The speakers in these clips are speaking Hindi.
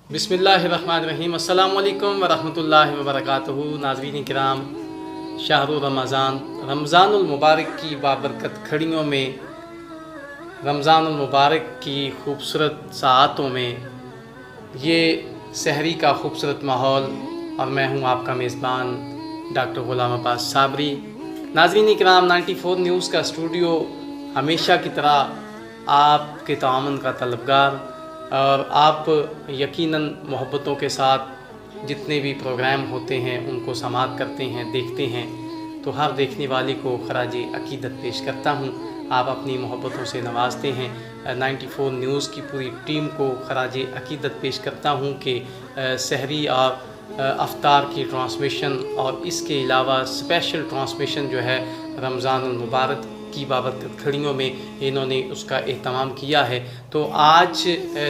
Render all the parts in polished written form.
बिस्मिल्लाहिर्रहमानिर्रहीम। अस्सलामु अलैकुम वरहमतुल्लाहि वबरकातुहू। नाज़रीन किराम, शहरु रमज़ानुल मुबारक की बाबरकत घड़ियों में, रमज़ानुल मुबारक की खूबसूरत साआतों में, ये सहरी का खूबसूरत माहौल, और मैं हूँ आपका मेज़बान डॉक्टर ग़ुलाम अब्बास साबरी। नाज़रीन किराम, 94 न्यूज़ का स्टूडियो हमेशा की तरह आपके ताअमुन का तलबगार, और आप यकीनन मोहब्बतों के साथ जितने भी प्रोग्राम होते हैं उनको समाअत करते हैं, देखते हैं, तो हर देखने वाले को खराज अकीदत पेश करता हूँ। आप अपनी मोहब्बतों से नवाजते हैं। 94 न्यूज़ की पूरी टीम को खराज अकीदत पेश करता हूँ कि सहरी और अफ्तार की ट्रांसमिशन और इसके अलावा स्पेशल ट्रांसमिशन जो है रमज़ानुल मुबारक की बाबरकत घड़ियों में इन्होंने उसका एहतमाम किया है। तो आज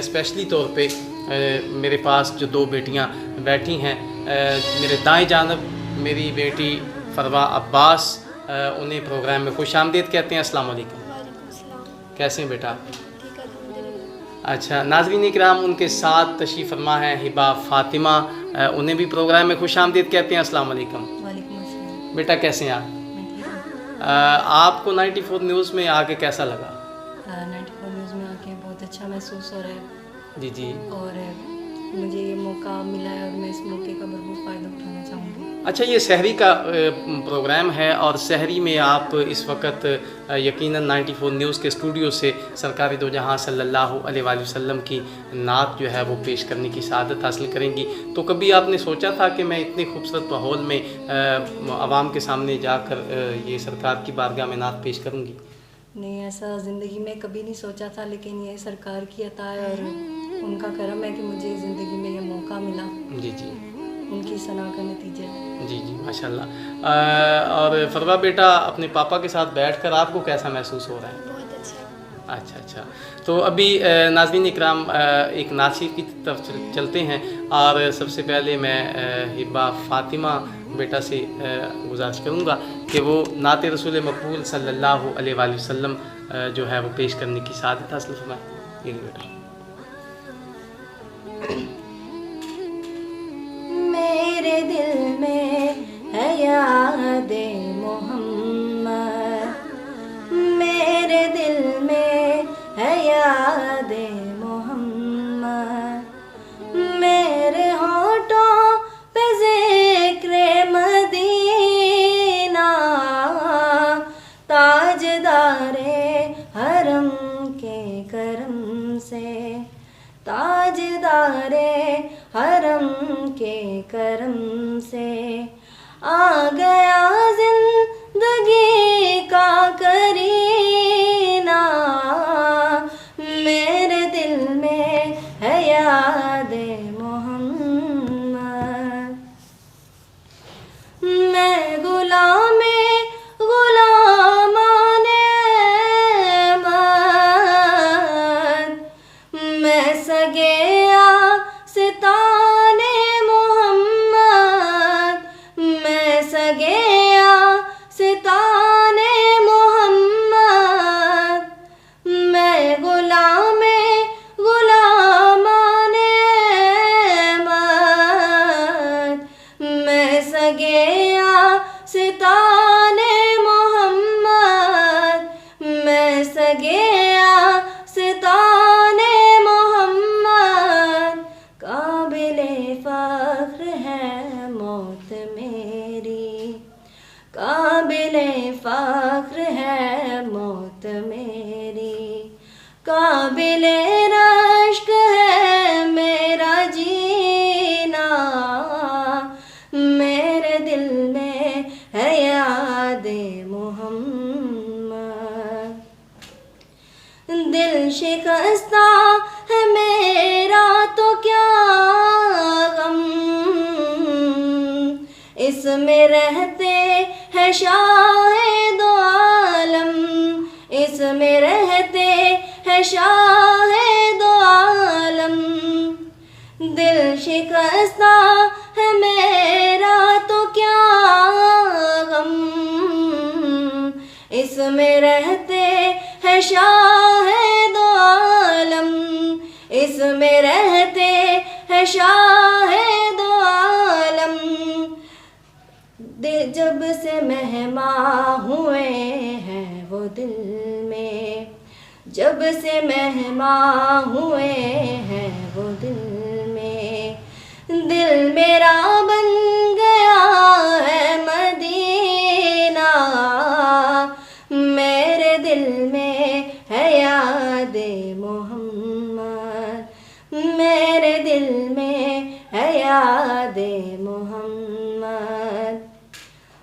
स्पेशली तौर पे मेरे पास जो दो बेटियां बैठी हैं, मेरे दाएं जानब मेरी बेटी फरवा अब्बास, उन्हें प्रोग्राम में खुशामदीद कहते हैं। अस्सलाम वालेकुम। कैसे हैं बेटा? अच्छा। नाज़रीन इकराम, उनके साथ तशरीफ़ फरमा है हिबा फ़ातिमा, उन्हें भी प्रोग्राम में खुशामदीद कहते हैं। अस्सलाम वालेकुम। बेटा कैसे हैं आप? आपको 94 न्यूज़ में आके कैसा लगा? 94 न्यूज़ में आके बहुत अच्छा महसूस हो रहा है। जी जी। और मुझे ये मौका मिला है और मैं इस मौके का भरपूर फ़ायदा उठाना चाहूँगी। अच्छा, ये सहरी का प्रोग्राम है, और सहरी में आप इस वक्त यकीनन 94 न्यूज़ के स्टूडियो से सरकार दो जहाँ सल्लल्लाहु अलैहि वसल्लम की नात जो है वो पेश करने की सआदत हासिल करेंगी। तो कभी आपने सोचा था कि मैं इतने खूबसूरत माहौल में आवाम के सामने जाकर ये सरकार की बारगाह में नात पेश करूँगी? नहीं, ऐसा ज़िंदगी में कभी नहीं सोचा था, लेकिन ये सरकार की अता है और उनका करम है कि मुझे ज़िंदगी में ये मौका मिला। जी जी। उनकी सना का नतीजा है। जी जी, माशाल्लाह। और फरवा बेटा, अपने पापा के साथ बैठकर आपको कैसा महसूस हो रहा है? बहुत अच्छा। अच्छा अच्छा। तो अभी नाज़रीन इकराम, एक नासिर की तरफ चलते हैं, और सबसे पहले मैं हिबा फ़ातिमा बेटा से गुजारिश करूँगा कि वो नात रसूल मकबूल सल्लल्लाहु अलैहि वसल्लम जो है वो पेश करने की सआदत हासिल फरमाएं। ये बेटा। मेरे दिल में है याद-ए मोहम्मद, मेरे दिल में है याद-ए मोहम्मद, मेरे होठों पे ज़िक्र-ए मदीना, ताजदारे हरम के करम से, ताजदारे हरम के करम से आ गया जिंदगी का करीना, मेरे दिल में है याद-ए मोहम्मद। मैं गुलामे गुलामाने अहमद, मैं सगे सिताने मोहम्मद, मैं सगे सिताने मोहम्मद, मैं गुलामे गुलामाने अहमद, मैं सगे सिताने मोहम्मद, मैं सगे सिताने मोहम्मद, काबिले फ़ख्र है मौत मेरी, काबिले फ़ख्र है मौत मेरी, काबिले रश्क है मेरा जीना, मेरे दिल में है याद-ए मोहम्मद। दिल शिकस्ता है मेरा तो क्या गम, इसमें रहते हैं शाहे दो आलम, इसमें रहते हैं शाहे दो आलम, दिल शिकस्ता है मेरा तो क्या गम, इसमें रहते हैं शाहे दो आलम, इसमें रहते है शाहिद आलम। जब से मेहमा हुए हैं वो दिल में, जब से मेहमा हुए हैं वो दिल में, दिल मेरा बन गया है मदीना। मेरे दिल में है याद मोहम्मद, मेरे दिल में है याद मोहम्मद।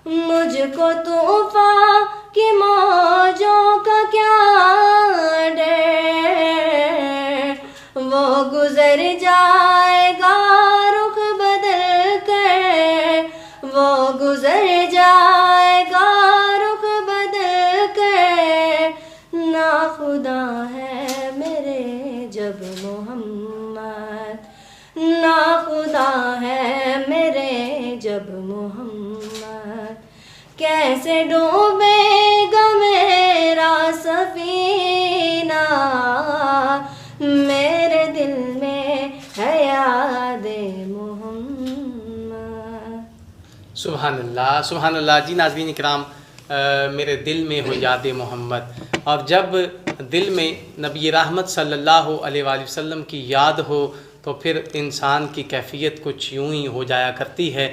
मुझको तूफान की मौजों का क्या डर, वो गुजर जाएगा रुख बदल कर, वो गुजर जाएगा रुख बदल कर। ना खुदा है मेरे जब मोहम्मद, ना खुदा है मेरे जब मोहम्मद। कैसे डूबेगा मेरा सफीना, मेरे दिल में है याद मोहम्मद। सुभान अल्लाह, सुभान अल्लाह। जी नाज़रीन इकराम, मेरे दिल में हो याद मोहम्मद। और जब दिल में नबी रहमत सल्लल्लाहु अलैहि वसल्लम की याद हो तो फिर इंसान की कैफ़ियत कुछ यूँ ही हो जाया करती है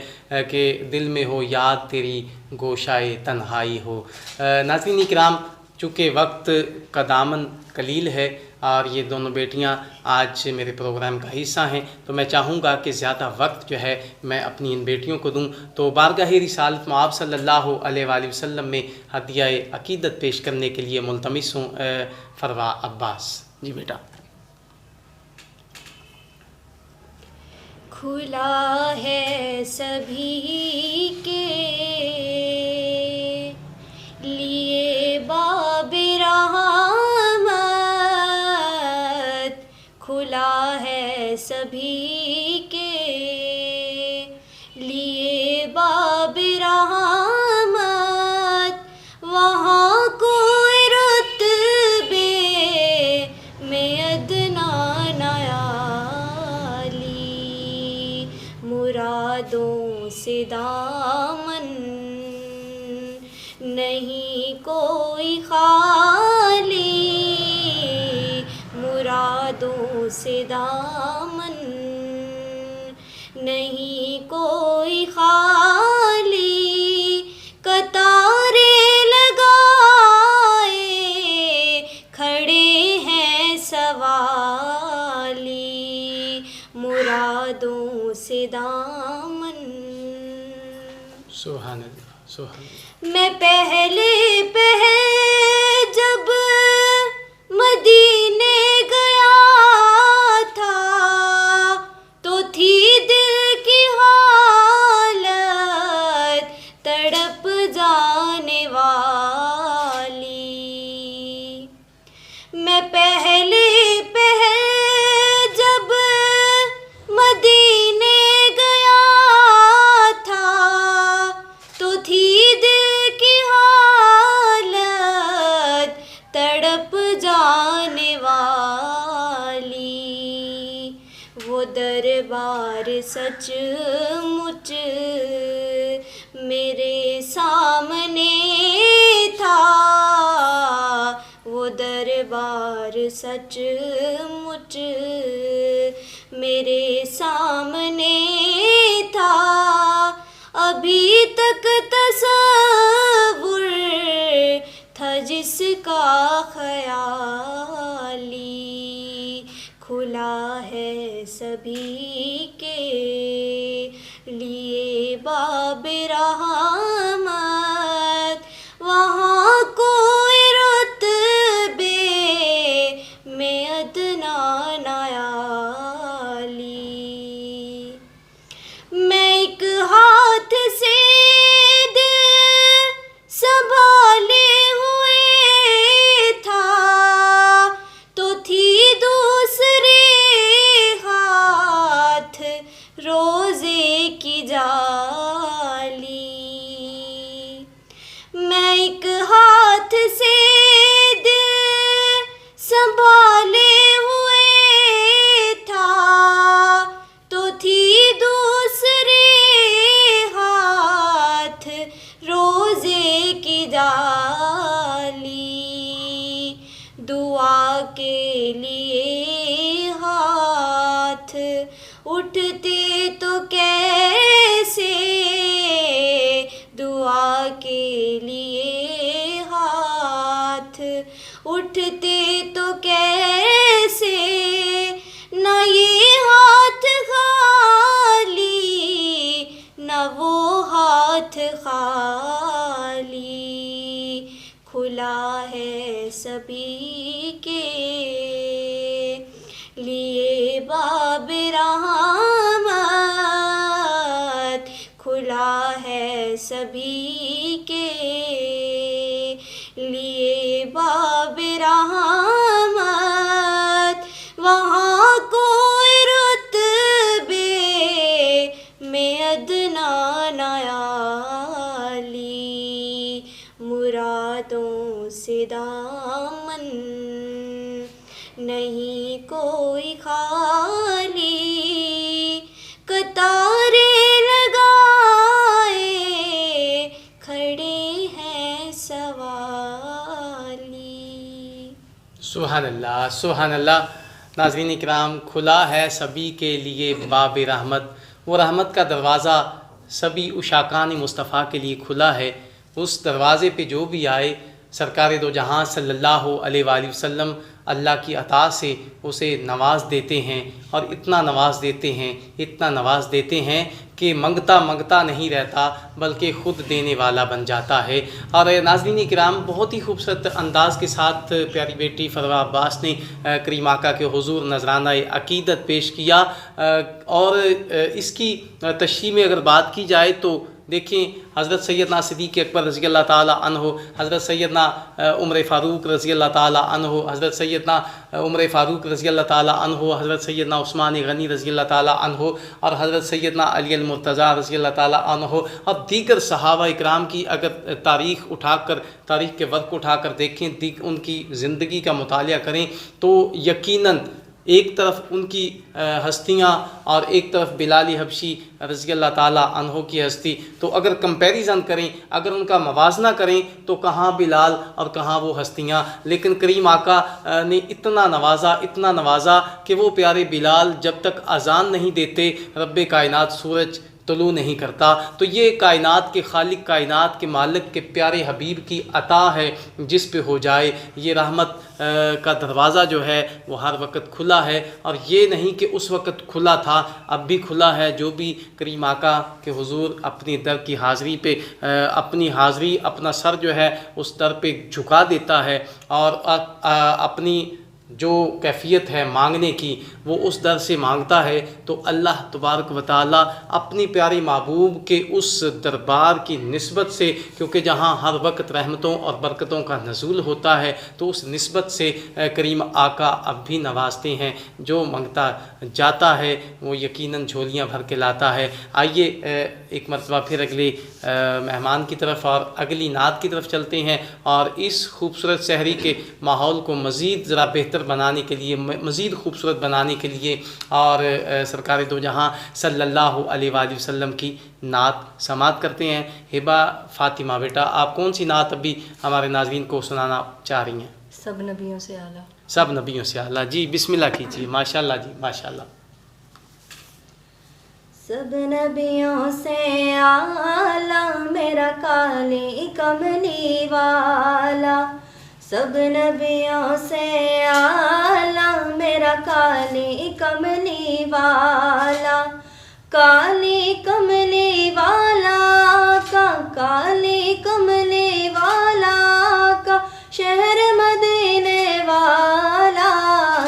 कि दिल में हो याद तेरी गोशाए तन्हाई हो। नाज़रीन इकराम, चूँकि वक्त का दामन कलील है और ये दोनों बेटियां आज मेरे प्रोग्राम का हिस्सा हैं, तो मैं चाहूँगा कि ज़्यादा वक्त जो है मैं अपनी इन बेटियों को दूँ। तो बारगाह रिसालत में आप सल्लल्लाहु अलैहि वसल्लम में हदिया अकीदत पेश करने के लिए मुल्तमिस हूँ फरवा अब्बास। जी बेटा। खुला है सभी के लिए बाब रहमत, खुला है सभी के लिए बाब रहमत। वहाँ कोई रुतबे में अदना नयाली, मुरादों से दामन नहीं कोई खाली, मुरादों से दामन नहीं कोई खाली। कतारे लगाए खड़े हैं सवाली, मुरादों से दामन। सुभान अल्लाह, सुभान अल्लाह। मैं पहले जब मदीने गया था तो थी दिल की हालत तड़प जाने वाली। मैं पहले जब मदीने गया था तो थी दिल की हालत तड़प जाने वाली। वो दरबार सचमुच मेरे सामने था, वो दरबार सचमुच मेरे सामने था। अभी तक तसव्वुर था जिसका ख़याली, खुला है सभी के लिए बाब रहमत। वहाँ कोई रुतबे में अदना नयाली। मैं एक हाथ से दिल संभाले हुए था तो थी दूसरे हाथ रोज़े की जाली। मैं एक हाथ से दिल संभाले हुए था उठते तो कैसे दुआ के लिए हाथ, उठते तो कैसे न ये हाथ खाली न वो हाथ खाली, खुला है सभी के लिए बाब रहमत, खुला है सभी के लिए बाब रहमत। वहाँ कोई रुतबे में अदना नायाली, मुरादों से दामन नहीं कोई खाली, कतारे लगाए खड़े हैं सवाली। सुभान अल्लाह, सुभान अल्लाह। नाज़रीन इकराम, खुला है सभी के लिए बाब रहमत। वो रहमत का दरवाज़ा सभी उशाकान मुस्तफ़ा के लिए खुला है। उस दरवाज़े पे जो भी आए, सरकार दो जहाँ सल्लल्लाहु अलैहि वसल्लम अल्लाह की अता से उसे नवाज़ देते हैं, और इतना नवाज़ देते हैं, इतना नवाज़ देते हैं कि मंगता मंगता नहीं रहता बल्कि ख़ुद देने वाला बन जाता है। और नाज़रीन किराम, बहुत ही खूबसूरत अंदाज़ के साथ प्यारी बेटी फरवा अब्बास ने करीम आका के हुज़ूर नजराना अक़ीदत पेश किया। और इसकी तशरीह में अगर बात की जाए तो देखें, हज़रत सैयदना सिद्दीक़ अकबर रज़ी अल्लाह ताला अन्हो, हज़रत सैयदना उमर फ़ारूक रज़ी अल्लाह ताला अन्हो, हज़रत सैयदना उमर फ़ारूक रज़ी अल्लाह ताला अन्हो, हज़रत सैयदना उस्मान गनी रज़ी अल्लाह ताला अन्हो, और हज़रत सैयदना अली अल मुर्तज़ा रज़ी अल्लाह ताला अन्हो, और दीगर सहाबा इकराम की अगर तारीख़ उठाकर, तारीख़ के वर्क उठाकर देखें, उनकी ज़िंदगी का मुतालिया करें तो यकीनन एक तरफ उनकी हस्तियाँ और एक तरफ बिलाल हबशी रज़ी अल्लाह ताला अन्हो की हस्ती, तो अगर कंपैरिजन करें, अगर उनका मवाजना करें तो कहाँ बिलाल और कहाँ वो हस्तियाँ। लेकिन करीम आका ने इतना नवाजा, इतना नवाजा कि वो प्यारे बिलाल जब तक अज़ान नहीं देते रब्बे कायनात सूरज तुलू नहीं करता। तो ये कायनात के खालिक, कायनात के मालिक के प्यारे हबीब की अता है जिस पे हो जाए ये रहमत का दरवाज़ा जो है वो हर वक्त खुला है। और ये नहीं कि उस वक्त खुला था, अब भी खुला है। जो भी करीम आका के हुजूर अपनी दर की हाज़िरी पे अपनी हाज़िरी, अपना सर जो है उस दर पे झुका देता है और अपनी जो कैफ़ियत है मांगने की वो उस दर से मांगता है, तो अल्लाह तबारक व तआला अपनी प्यारी महबूब के उस दरबार की निस्बत से, क्योंकि जहाँ हर वक्त रहमतों और बरकतों का नज़ूल होता है, तो उस निस्बत से करीम आका अब भी नवाजते हैं। जो मांगता जाता है वो यकीनन झोलियाँ भर के लाता है। आइए एक मरतबा फिर अगले मेहमान की तरफ और अगली नात की तरफ चलते हैं, और इस खूबसूरत शहरी के माहौल को मज़ीद ज़रा बेहतर बनाने के लिए, मज़ीद खूबसूरत बनाने के लिए, और सरकार दो जहाँ सल्लल्लाहु अलैहि वसल्लम की नात समात करते हैं। हिबा फ़ातिमा बेटा, आप कौन सी नात अभी हमारे नाज़रीन को सुनाना चाह रही हैं? सब नबियों से आला। सब नबियों से आला। जी बिस्मिल्लाह कीजिए। माशाल्लाह जी, माशाल्लाह। सब नबियों से आला मेरा काली कमली वाला, सब नबियों से आला मेरा काली कमली वाला, काली कमली वाला का, काली कमली वाला का शहर मदीने वाला,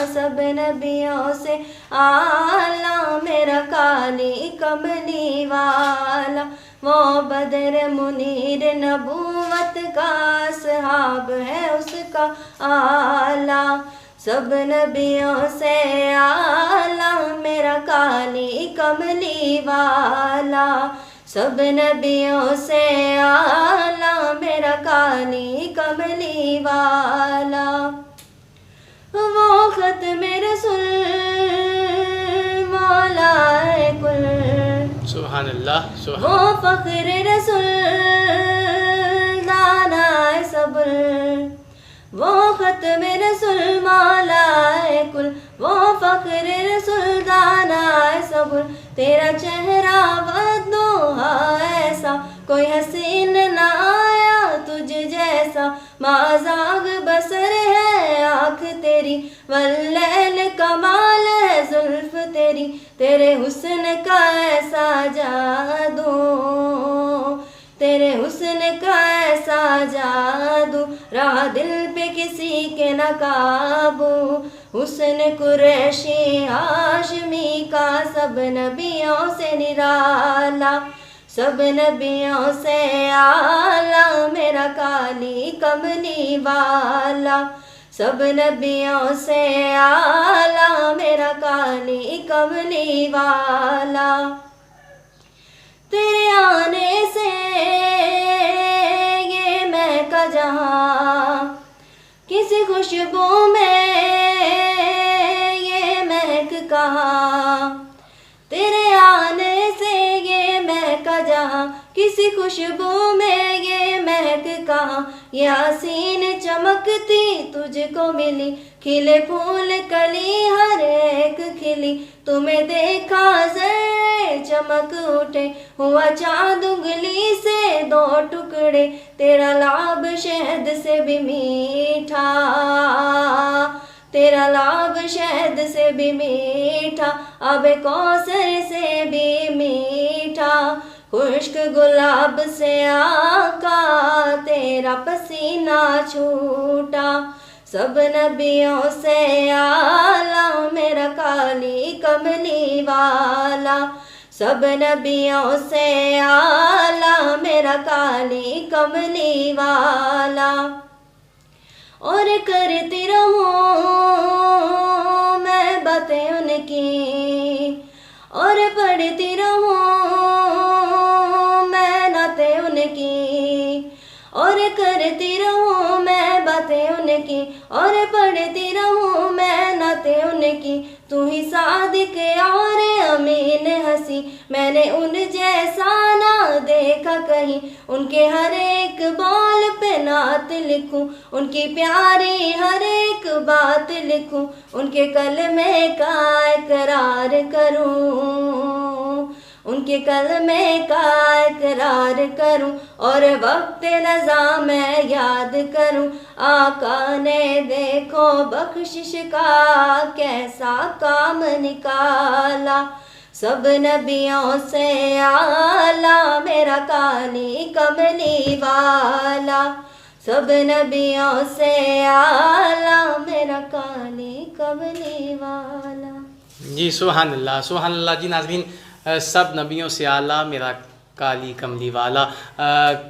सब नबियों से आला मेरा काली कमली वाला। वो बदर मुनीर नबूवत का सहाब है उसका आला, सब नबियों से आला मेरा काली कमली वाला, सब नबियों से आला मेरा काली कमली वाला। वो खत मेरे सुन मौलाए कुल, सुभान अल्लाह, सुभान। वो फ़ख्र रसूल दानाए सबुल, वो खत मेरे रसूल मौलाए कुल, वो फ़ख्र रसूल दाना तेरा चेहरा बदोहा ऐसा, कोई हसीन ना आया तुझ जैसा। माजाग बसर है आँख तेरी, वल्लैल कमाल है जुल्फ तेरी, तेरे हुस्न का ऐसा जादू, तेरे हुस्न का ऐसा जादू, रहा दिल पे किसी के न काबू। हुस्न कुरैशी हाशमी का सब नबियों से निराला, सब नबियों से आला, मेरा काली कमली वाला। सब नबियों से आला, मेरा काली कमली वाला। तेरे आने से ये महका जहाँ, किसी खुशबू में ये महक कहाँ। तेरे आने से ये महका जहाँ, किसी खुशबू में ये महक कहाँ। ये हसीन चमकती तुझको मिली, खिले फूल कली हर एक खिली। तुम्हें देखा जरे चमक उठे, हुआ चाँद उंगली से दो टुकड़े। तेरा लाभ शहद से भी मीठा, तेरा लाभ शहद से भी मीठा, अब कौसर से भी मीठा। खुश्क गुलाब से आका तेरा पसीना छूटा। सब नबियों से आला, मेरा काली कमली वाला। सब नबियों से आला, मेरा काली कमली वाला। और करती रहूं मैं बातें उनकी, और पढ़ती रहूं मैं नाते उनकी, और करती रहूं मैं बातें उनकी, और पढ़ती रहूं मैं नाते उनकी। तू ही सादिक और अमीन हंसी, मैंने उन जैसा ना देखा कहीं। उनके हर एक बोल पे नात लिखूं, उनकी प्यारी हर एक बात लिखूं। उनके कलमे का इकरार करूं, उनके कलमे का इकरार करूं। और वक्त रज़ा मैं याद करूं, आका ने देखो बख्शिश का कैसा काम निकाला। सब नबियों से आला, मेरा काली कमली वाला। सब नबियों से आला, मेरा काली कमली वाला। जी सुभान अल्लाह, सुभान अल्लाह। जी नाज़रीन, सब नबियों से आला, मेरा काली कमली वाला।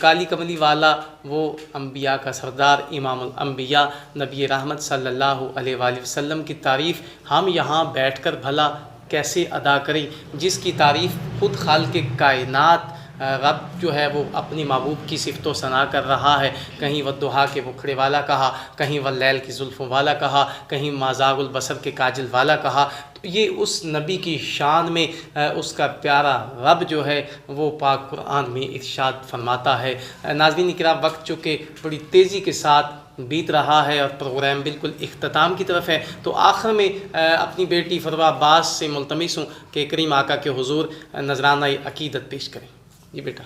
काली कमली वाला वो अम्बिया का सरदार, इमामुल अम्बिया, नबी रहमत सल्लल्लाहु अलैहि वसल्लम की तारीफ़ हम यहाँ बैठकर भला कैसे अदा करें, जिसकी तारीफ़ खुद खालिक़ कायनात रब जो है वो अपनी महबूब की सिफ़तो सना कर रहा है। कहीं वद्दुहा के मुखड़े वाला कहा, कहीं वल्लैल की जुल्फ़ों वाला कहा, कहीं माज़ागुल बसर के काजल वाला कहा। तो ये उस नबी की शान में उसका प्यारा रब जो है वो पाक कुरान में इरशाद फरमाता है। नाज़रीन किराम, वक्त चूँकि बड़ी तेज़ी के साथ बीत रहा है और प्रोग्राम बिल्कुल इख्तिताम की तरफ है, तो आखिर में अपनी बेटी फरवा अब्बास से मुल्तमिस हूँ कि करीम आका के हुजूर नजराना अकीदत पेश करें। जी बेटा।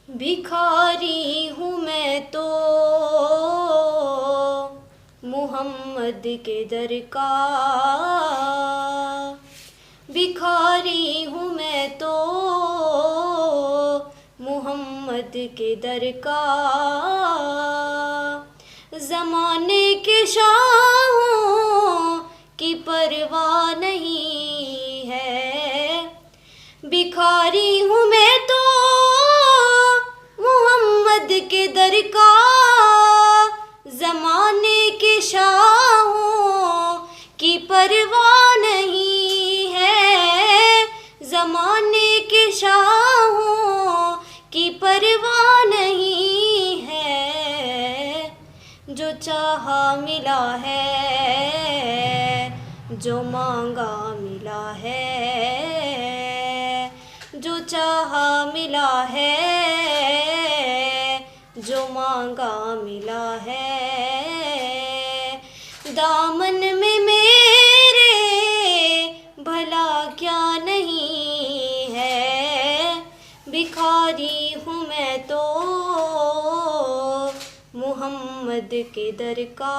भिखारी हूँ मैं तो मुहम्मद के दर का, भिखारी हूँ मैं तो मुहम्मद के दर का। ज़माने के शाहों की परवाह नहीं है, भिखारी हूँ मैं तो मुहम्मद के दर का। ज़माने के शाहों की परवाह नहीं है, ज़माने के शाहों की परवाह नहीं है। जो चाहा मिला है, जो मांगा मिला है, जो चाहा मिला है, जो मांगा मिला है। दामन में मेरे मोहम्मद के दर का।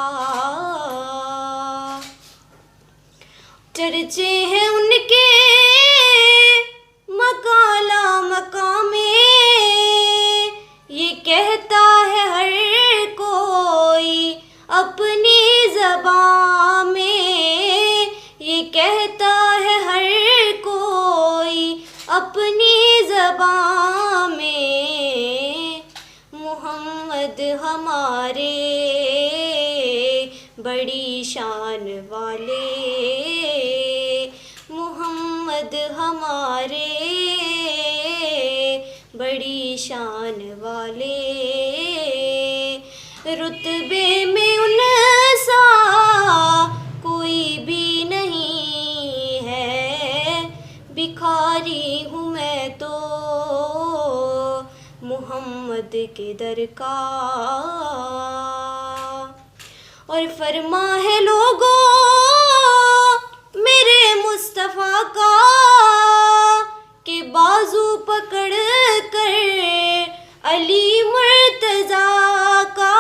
चर्चे हैं उनके मकाला मकामे, ये कहता है हर कोई अपनी ज़बान में, ये कहता है हर कोई अपनी ज़बान में। मोहम्मद हमारे बड़ी शान वाले, मोहम्मद हमारे बड़ी शान वाले। रुतबे में उनसा कोई भी नहीं है, भिखारी हूँ मैं तो मोहम्मद के दर का। और फरमा है लोगों मेरे मुस्तफ़ा का, के बाजू पकड़ कर अली मुर्तज़ा का,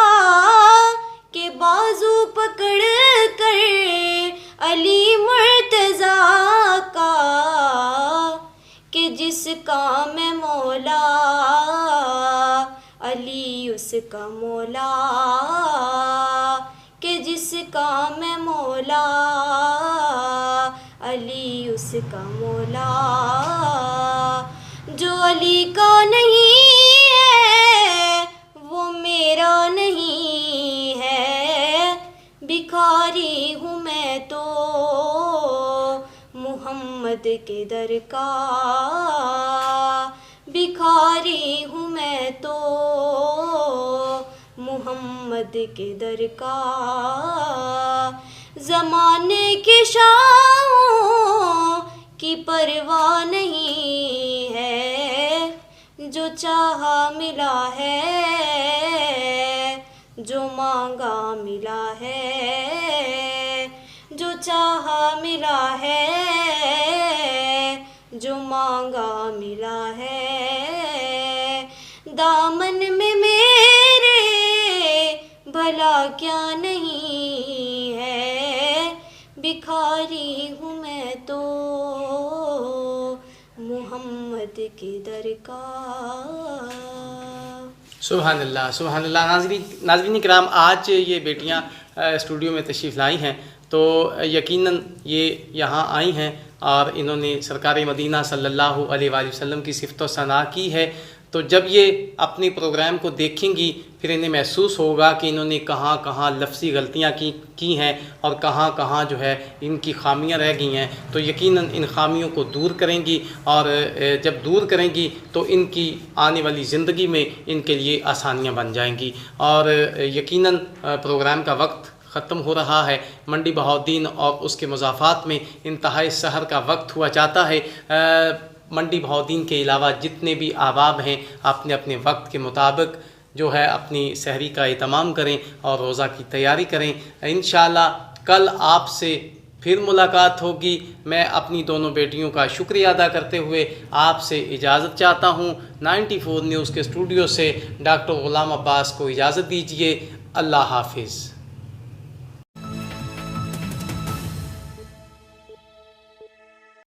के बाजू पकड़ कर अली मुर्तज़ा का। कि जिसका मैं मौला अली उसका मौला, कि जिसका मैं मौला अली उसका मौला। जो अली का नहीं है वो मेरा नहीं है, भिखारी हूँ मैं तो मोहम्मद के दर का, भिखारी हूँ मैं तो मोहम्मद के दर का। ज़माने के शाहों की परवाह नहीं है, जो चाहा मिला है, जो मांगा मिला है, जो चाहा मिला है, जो मांगा मिला है। दामन में मेरे भला क्या नहीं है, भिखारी हूँ मैं तो मोहम्मद के दर का। सुभान अल्लाह, सुभान अल्लाह। नाज़रीन किराम, आज ये बेटियां स्टूडियो में तशरीफ़ लाई हैं, तो यकीनन ये यहाँ आई हैं और इन्होंने सरकार मदीना सल्लल्लाहु अलैहि वसल्लम की सिफ़त व सना की है। तो जब ये अपने प्रोग्राम को देखेंगी फिर इन्हें महसूस होगा कि इन्होंने कहाँ कहाँ लफ्ज़ी गलतियाँ की हैं और कहाँ कहाँ जो है इनकी खामियां रह गई हैं। तो यकीनन इन खामियों को दूर करेंगी और जब दूर करेंगी तो इनकी आने वाली ज़िंदगी में इनके लिए आसानियाँ बन जाएंगी। और यकीनन प्रोग्राम का वक्त ख़त्म हो रहा है। मंडी बहाउद्दीन और उसके मुज़ाफ़ात में इंतहाई सहर का वक्त हुआ चाहता है। मंडी बहाउद्दीन के अलावा जितने भी अहबाब हैं अपने अपने वक्त के मुताबिक जो है अपनी सहरी का एहतमाम करें और रोज़ा की तैयारी करें। इंशाअल्लाह कल आपसे फिर मुलाकात होगी। मैं अपनी दोनों बेटियों का शुक्रिया अदा करते हुए आपसे इजाज़त चाहता हूँ। 94 न्यूज़ के स्टूडियो से डॉक्टर ग़ुलाम अब्बास को इजाज़त दीजिए। अल्लाह हाफिज़।